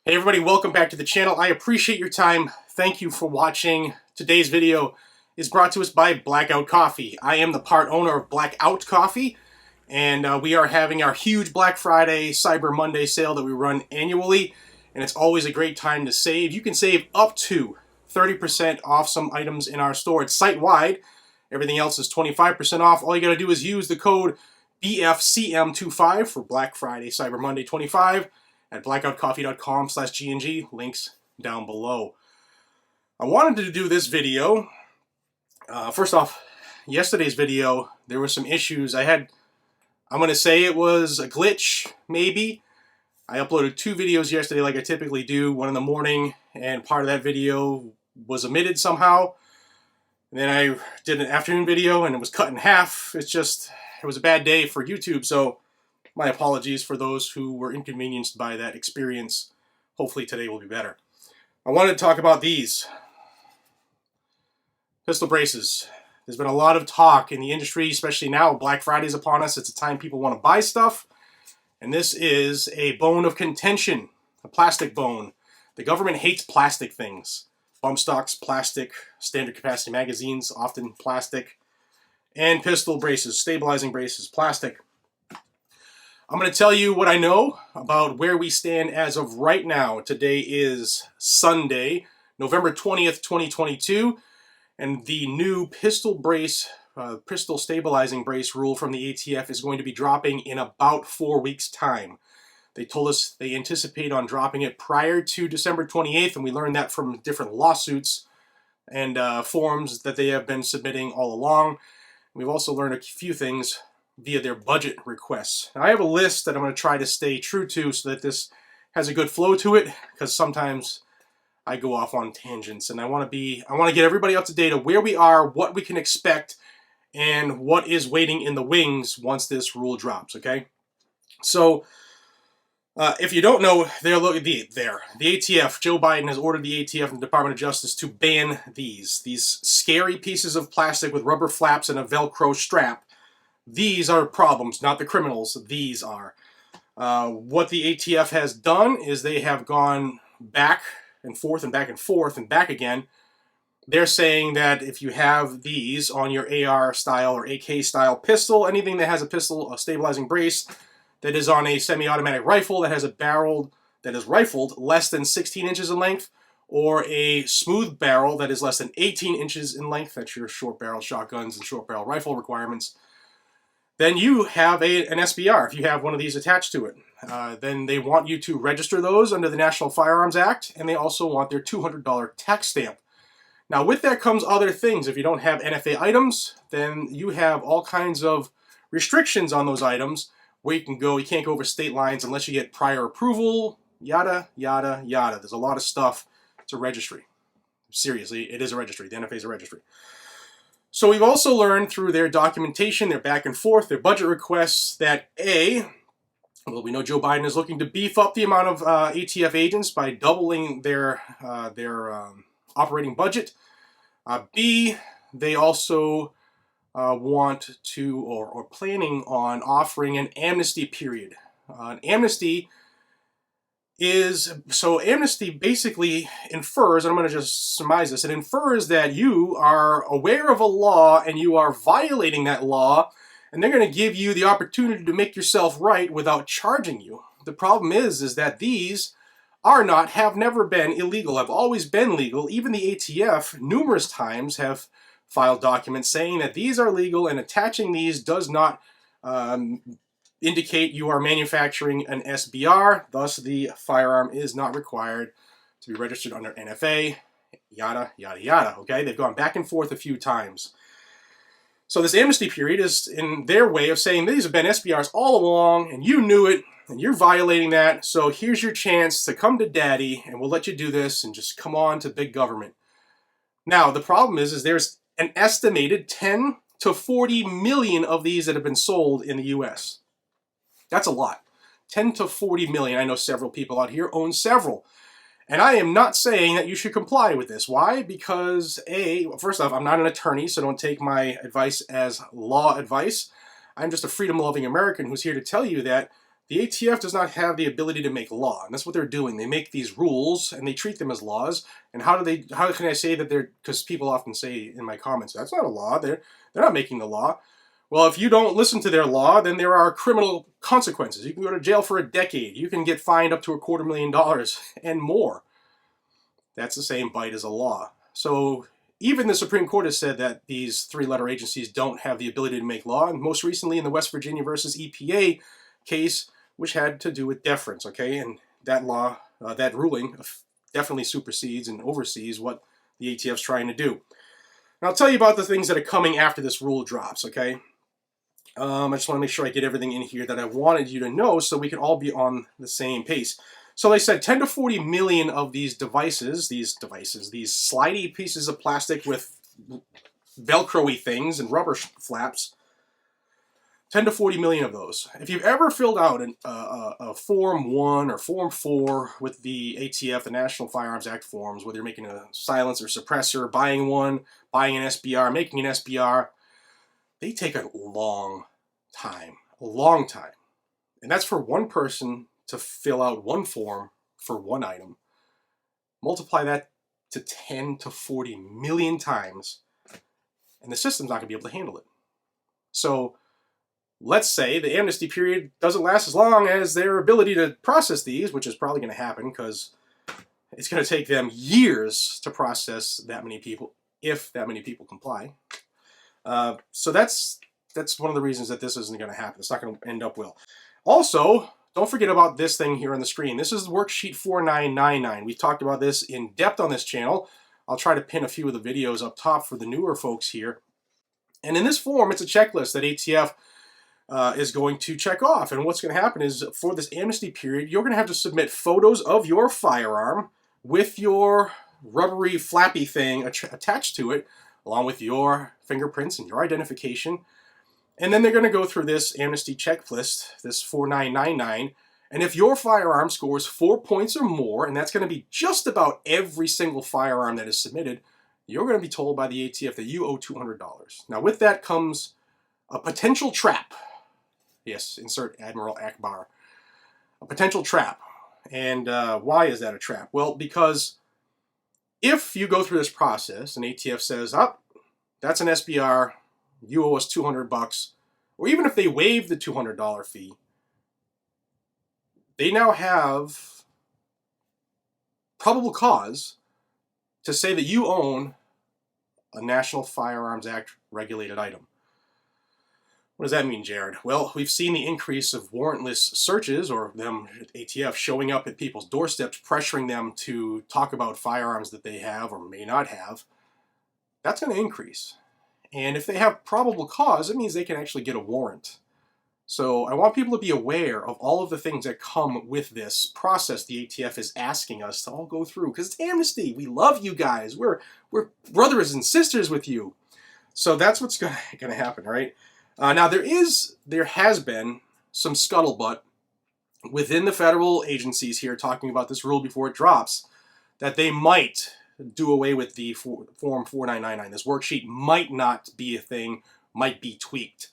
Hey everybody, welcome back to the channel. I appreciate your time. Thank you for watching. Today's video is brought to us by Blackout Coffee. I am the part owner of Blackout Coffee, and we are having our huge Black Friday, Cyber Monday sale that we run annually, and it's always a great time to save. You can save up to 30% off some items in our store. It's site-wide. Everything else is 25% off. All you gotta do is use the code BFCM25 for Black Friday, Cyber Monday 25 at blackoutcoffee.com/GNG. Links down below. I wanted to do this video. First off, yesterday's video, there were some issues. I'm going to say it was a glitch, maybe. I uploaded 2 videos yesterday like I typically do, one in the morning, and part of that video was omitted somehow. And then I did an afternoon video and it was cut in half. It was a bad day for YouTube, so my apologies for those who were inconvenienced by that experience. Hopefully today will be better. I wanted to talk about these pistol braces. There's been a lot of talk in the industry, especially now. Black Friday's upon us. It's a time people want to buy stuff. And this is a bone of contention, a plastic bone. The government hates plastic things. Bump stocks, plastic. Standard capacity magazines, often plastic. And pistol braces, stabilizing braces, plastic. I'm going to tell you what I know about where we stand as of right now. Today is Sunday, November 20th, 2022, and the new pistol stabilizing brace rule from the ATF is going to be dropping in about 4 weeks' time. They told us they anticipate on dropping it prior to December 28th, and we learned that from different lawsuits and forms that they have been submitting all along. We've also learned a few things via their budget requests. Now, I have a list that I'm going to try to stay true to so that this has a good flow to it, because sometimes I go off on tangents, and I want to get everybody up to date of where we are, what we can expect, and what is waiting in the wings once this rule drops, okay? So, if you don't know, the ATF, Joe Biden has ordered the ATF and the Department of Justice to ban these scary pieces of plastic with rubber flaps and a Velcro strap. These are problems, not the criminals. These are. What the ATF has done is they have gone back and forth and back and forth and back again. They're saying that if you have these on your AR style or AK style pistol, anything that has a stabilizing brace that is on a semi-automatic rifle that has a barrel that is rifled less than 16 inches in length, or a smooth barrel that is less than 18 inches in length, that's your short barrel shotguns and short barrel rifle requirements, then you have an SBR if you have one of these attached to it. Then they want you to register those under the National Firearms Act, and they also want their $200 tax stamp. Now, with that comes other things. If you don't have NFA items, then you have all kinds of restrictions on those items where you can't go over state lines unless you get prior approval, yada, yada, yada. There's a lot of stuff. It's a registry. Seriously, it is a registry. The NFA is a registry. So we've also learned through their documentation, their back and forth, their budget requests, that we know Joe Biden is looking to beef up the amount of ATF agents by doubling their operating budget. B, they also want to, or planning on offering an amnesty period. Amnesty basically infers, and I'm going to just surmise this, it infers that you are aware of a law and you are violating that law, and they're going to give you the opportunity to make yourself right without charging you. The problem is that these have never been illegal, have always been legal. Even the ATF numerous times have filed documents saying that these are legal, and attaching these does not indicate you are manufacturing an SBR, thus the firearm is not required to be registered under NFA, yada, yada, yada, okay? They've gone back and forth a few times. So this amnesty period is in their way of saying these have been SBRs all along, and you knew it, and you're violating that, so here's your chance to come to daddy, and we'll let you do this, and just come on to big government. Now, the problem is there's an estimated 10 to 40 million of these that have been sold in the U.S. That's a lot. 10 to 40 million. I know several people out here own several. And I am not saying that you should comply with this. Why? Because first off, I'm not an attorney, so don't take my advice as law advice. I'm just a freedom-loving American who's here to tell you that The ATF does not have the ability to make law, and that's what they're doing. They make these rules and they treat them as laws. And how can I say that they're, because people often say in my comments, that's not a law, they're not making the law. Well, if you don't listen to their law, then there are criminal consequences. You can go to jail for a decade. You can get fined up to $250,000 and more. That's the same bite as a law. So even the Supreme Court has said that these three-letter agencies don't have the ability to make law, and most recently in the West Virginia versus EPA case, which had to do with deference, okay? And that law, that ruling definitely supersedes and oversees what the ATF's trying to do. And I'll tell you about the things that are coming after this rule drops, okay? I just want to make sure I get everything in here that I wanted you to know so we can all be on the same pace. So like I said, 10 to 40 million of these devices, these slidey pieces of plastic with Velcro-y things and rubber flaps, 10 to 40 million of those. If you've ever filled out a Form 1 or Form 4 with the ATF, the National Firearms Act forms, whether you're making a silencer suppressor, buying one, buying an SBR, making an SBR, they take a long time. And that's for one person to fill out one form for one item. Multiply that to 10 to 40 million times, and the system's not going to be able to handle it. So let's say the amnesty period doesn't last as long as their ability to process these, which is probably going to happen because it's going to take them years to process that many people, if that many people comply. So that's one of the reasons that this isn't going to happen. It's not going to end up well. Also, don't forget about this thing here on the screen. This is worksheet 4999. We've talked about this in depth on this channel. I'll try to pin a few of the videos up top for the newer folks here. And in this form, it's a checklist that ATF is going to check off. And what's going to happen is for this amnesty period, you're going to have to submit photos of your firearm with your rubbery flappy thing attached to it, along with your fingerprints and your identification. And then they're going to go through this amnesty checklist, this 4999, and if your firearm scores 4 points or more, and that's going to be just about every single firearm that is submitted, you're going to be told by the ATF that you owe $200. Now with that comes a potential trap. Yes, insert Admiral Akbar. A potential trap. And why is that a trap? Well, because if you go through this process and ATF says, oh, that's an SBR, you owe us $200, or even if they waive the $200 fee, they now have probable cause to say that you own a National Firearms Act regulated item. What does that mean, Jared? Well, we've seen the increase of warrantless searches, or them, ATF, showing up at people's doorsteps, pressuring them to talk about firearms that they have or may not have. That's going to increase. And if they have probable cause, it means they can actually get a warrant. So I want people to be aware of all of the things that come with this process the ATF is asking us to all go through. Because it's amnesty. We love you guys. We're brothers and sisters with you. So that's what's going to happen, right? Now there has been some scuttlebutt within the federal agencies here talking about this rule before it drops, that they might do away with the Form 4999. This worksheet might not be a thing, might be tweaked.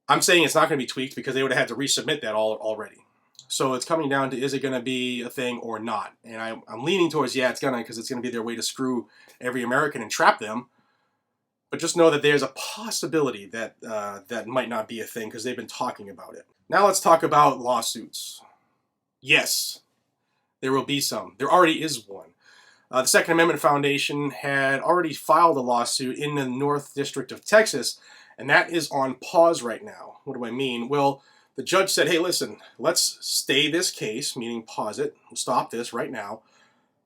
I'm saying it's not going to be tweaked because they would have had to resubmit that already. So it's coming down to, is it going to be a thing or not? And I'm leaning towards, yeah, it's going to, because it's going to be their way to screw every American and trap them. But just know that there's a possibility that that might not be a thing because they've been talking about it. Now let's talk about lawsuits. Yes, there will be some. There already is one. The Second Amendment Foundation had already filed a lawsuit in the North District of Texas, and that is on pause right now. What do I mean? Well, the judge said, hey, listen, let's stay this case, meaning pause it, stop this right now,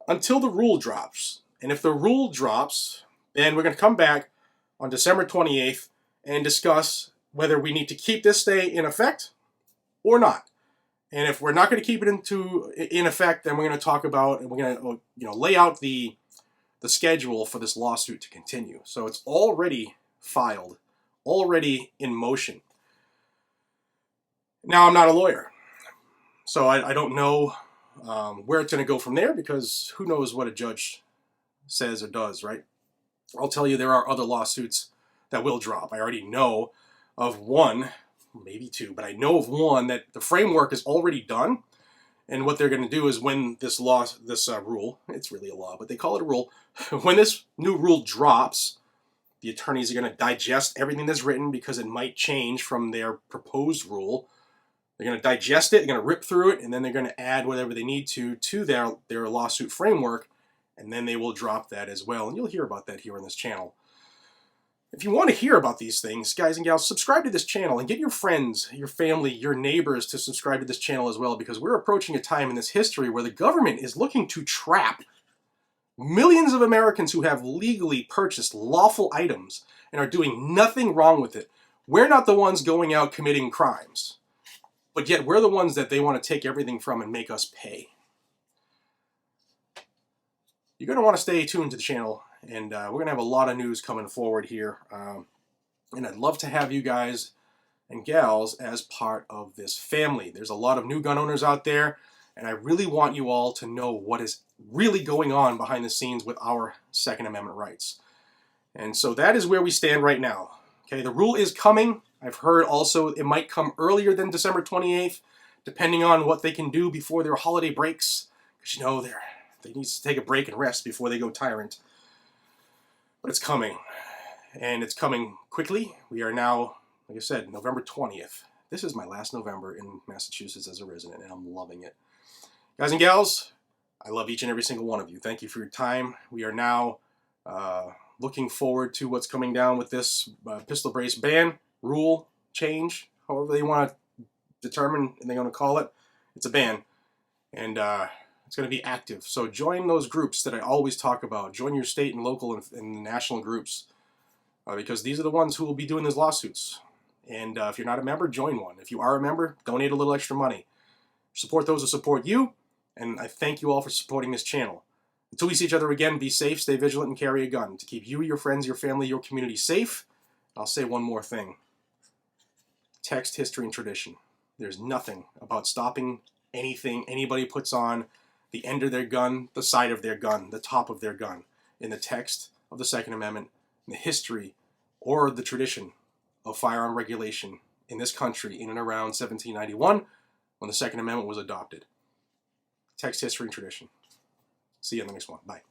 until the rule drops. And if the rule drops, then we're going to come back on December 28th and discuss whether we need to keep this stay in effect or not. And if we're not going to keep it in effect, then we're going to talk about, and we're going to lay out the schedule for this lawsuit to continue. So it's already filed, already in motion. Now, I'm not a lawyer, so I don't know where it's going to go from there, because who knows what a judge says or does, right? I'll tell you there are other lawsuits that will drop. I already know of one maybe two, but I know of one that the framework is already done. And what they're going to do is when this rule, it's really a law, but they call it a rule, when this new rule drops, the attorneys are going to digest everything that's written because it might change from their proposed rule. They're going to digest it, they're going to rip through it, and then they're going to add whatever they need to their lawsuit framework, and then they will drop that as well. And you'll hear about that here on this channel. If you want to hear about these things, guys and gals, subscribe to this channel and get your friends, your family, your neighbors to subscribe to this channel as well, because we're approaching a time in this history where the government is looking to trap millions of Americans who have legally purchased lawful items and are doing nothing wrong with it. We're not the ones going out committing crimes, but yet we're the ones that they want to take everything from and make us pay. You're going to want to stay tuned to the channel, and we're going to have a lot of news coming forward here. And I'd love to have you guys and gals as part of this family. There's a lot of new gun owners out there, and I really want you all to know what is really going on behind the scenes with our Second Amendment rights. And so that is where we stand right now. Okay, the rule is coming. I've heard also it might come earlier than December 28th, depending on what they can do before their holiday breaks. Because, you know, they need to take a break and rest before they go tyrant. But it's coming. And it's coming quickly. We are now, like I said, November 20th. This is my last November in Massachusetts as a resident, and I'm loving it. Guys and gals, I love each and every single one of you. Thank you for your time. We are now looking forward to what's coming down with this pistol brace ban, rule, change, however they want to determine and they're going to call it. It's a ban. And it's going to be active. So join those groups that I always talk about. Join your state and local and national groups. Because these are the ones who will be doing these lawsuits. And if you're not a member, join one. If you are a member, donate a little extra money. Support those who support you. And I thank you all for supporting this channel. Until we see each other again, be safe, stay vigilant, and carry a gun to keep you, your friends, your family, your community safe. I'll say one more thing. Text, history, and tradition. There's nothing about stopping anything anybody puts on the end of their gun, the side of their gun, the top of their gun, in the text of the Second Amendment, in the history or the tradition of firearm regulation in this country in and around 1791 when the Second Amendment was adopted. Text, history, and tradition. See you in the next one. Bye.